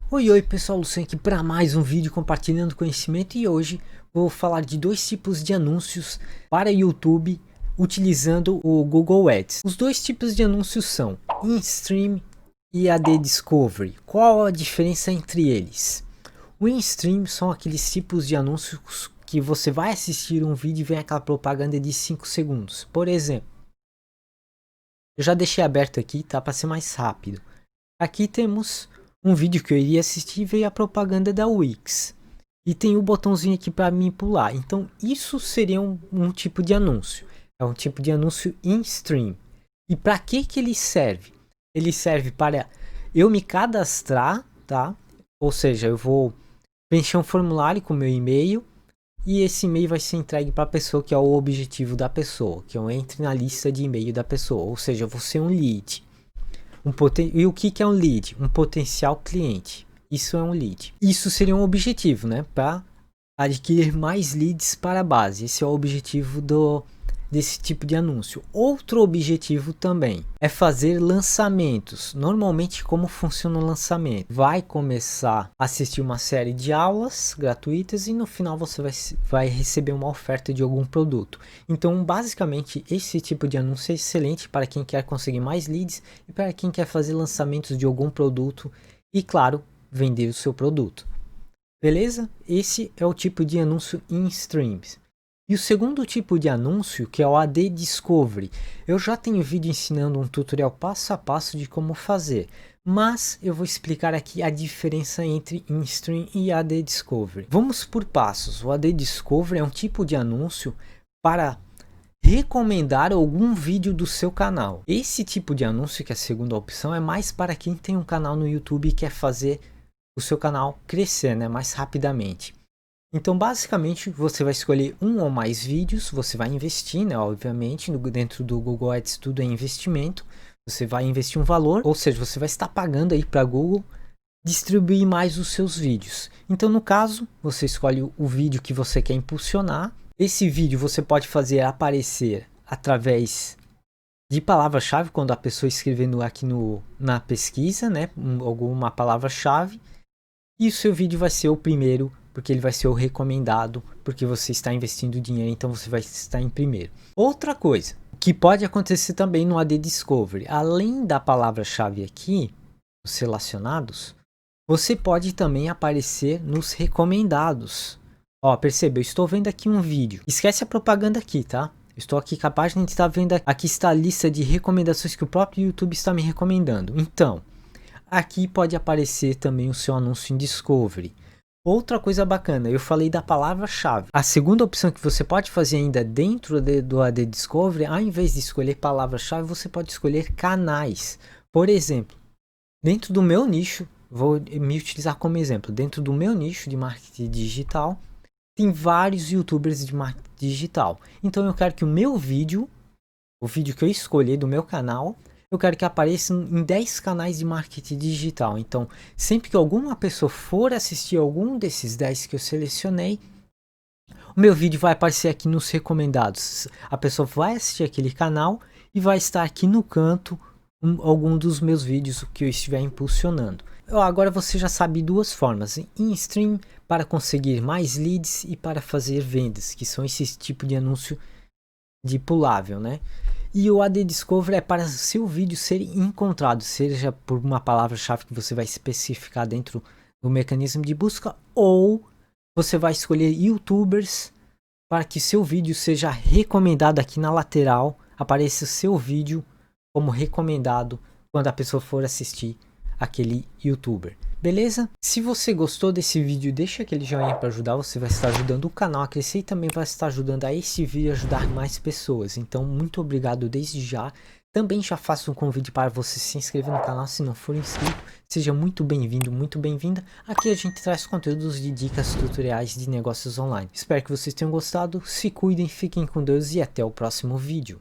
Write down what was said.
Oi, oi pessoal, Luciano aqui para mais um vídeo compartilhando conhecimento e hoje vou falar de dois tipos de anúncios para YouTube utilizando o Google Ads. Os dois tipos de anúncios são InStream e AD Discovery. Qual a diferença entre eles? O InStream são aqueles tipos de anúncios que você vai assistir um vídeo e vem aquela propaganda de 5 segundos. Por exemplo, eu já deixei aberto aqui, tá, para ser mais rápido. Aqui temos um vídeo que eu iria assistir e veio a propaganda da Wix. E tem o botãozinho aqui para mim pular. Então isso seria um tipo de anúncio. É um tipo de anúncio in-stream. E para que ele serve? Ele serve para eu me cadastrar, tá? Ou seja, eu vou preencher um formulário com meu e-mail. E esse e-mail vai ser entregue para a pessoa, que é o objetivo da pessoa. Que eu entre na lista de e-mail da pessoa. Ou seja, eu vou ser um lead. E o que é um lead? Um potencial cliente. Isso é um lead. Isso seria um objetivo, né? Para adquirir mais leads para a base. Esse é o objetivo desse tipo de anúncio. Outro objetivo também é fazer lançamentos. Normalmente, como funciona o lançamento? Vai começar a assistir uma série de aulas gratuitas e no final você vai receber uma oferta de algum produto. Então, basicamente, esse tipo de anúncio é excelente para quem quer conseguir mais leads e para quem quer fazer lançamentos de algum produto e, claro, vender o seu produto. Beleza? Esse é o tipo de anúncio in streams. E o segundo tipo de anúncio, que é o AD Discovery, eu já tenho vídeo ensinando um tutorial passo a passo de como fazer, mas eu vou explicar aqui a diferença entre InStream e AD Discovery. Vamos por passos. O AD Discovery é um tipo de anúncio para recomendar algum vídeo do seu canal. Esse tipo de anúncio, que é a segunda opção, é mais para quem tem um canal no YouTube e quer fazer o seu canal crescer, né, mais rapidamente. Então, basicamente, você vai escolher um ou mais vídeos, você vai investir, né, obviamente, dentro do Google Ads tudo é investimento, você vai investir um valor, ou seja, você vai estar pagando aí para Google distribuir mais os seus vídeos. Então, no caso, você escolhe o vídeo que você quer impulsionar. Esse vídeo você pode fazer aparecer através de palavra-chave, quando a pessoa escrevendo aqui na pesquisa, né, alguma palavra-chave, e o seu vídeo vai ser o primeiro, porque ele vai ser o recomendado, porque você está investindo dinheiro, então você vai estar em primeiro. Outra coisa que pode acontecer também no AD Discovery, além da palavra-chave aqui, os relacionados, você pode também aparecer nos recomendados. Ó, percebeu? Estou vendo aqui um vídeo. Esquece a propaganda aqui, tá? Estou aqui com a página e está vendo aqui está a lista de recomendações que o próprio YouTube está me recomendando. Então, aqui pode aparecer também o seu anúncio em Discovery. Outra coisa bacana, eu falei da palavra-chave. A segunda opção que você pode fazer ainda dentro do AD Discovery, ao invés de escolher palavra-chave, você pode escolher canais. Por exemplo, dentro do meu nicho, vou me utilizar como exemplo, dentro do meu nicho de marketing digital, tem vários youtubers de marketing digital. Então eu quero que o meu vídeo, o vídeo que eu escolher do meu canal, eu quero que apareça em 10 canais de marketing digital. Então, sempre que alguma pessoa for assistir algum desses 10 que eu selecionei, o meu vídeo vai aparecer aqui nos recomendados. A pessoa vai assistir aquele canal e vai estar aqui no canto algum dos meus vídeos que eu estiver impulsionando. Agora você já sabe duas formas: in-stream para conseguir mais leads e para fazer vendas, que são esse tipo de anúncio de pulável, né? E o AD Discovery é para seu vídeo ser encontrado, seja por uma palavra-chave que você vai especificar dentro do mecanismo de busca, ou você vai escolher YouTubers para que seu vídeo seja recomendado aqui na lateral, apareça o seu vídeo como recomendado quando a pessoa for assistir aquele YouTuber. Beleza? Se você gostou desse vídeo, deixa aquele joinha para ajudar, você vai estar ajudando o canal a crescer e também vai estar ajudando a esse vídeo a ajudar mais pessoas. Então, muito obrigado desde já. Também já faço um convite para você se inscrever no canal se não for inscrito. Seja muito bem-vindo, muito bem-vinda. Aqui a gente traz conteúdos de dicas tutoriais de negócios online. Espero que vocês tenham gostado, se cuidem, fiquem com Deus e até o próximo vídeo.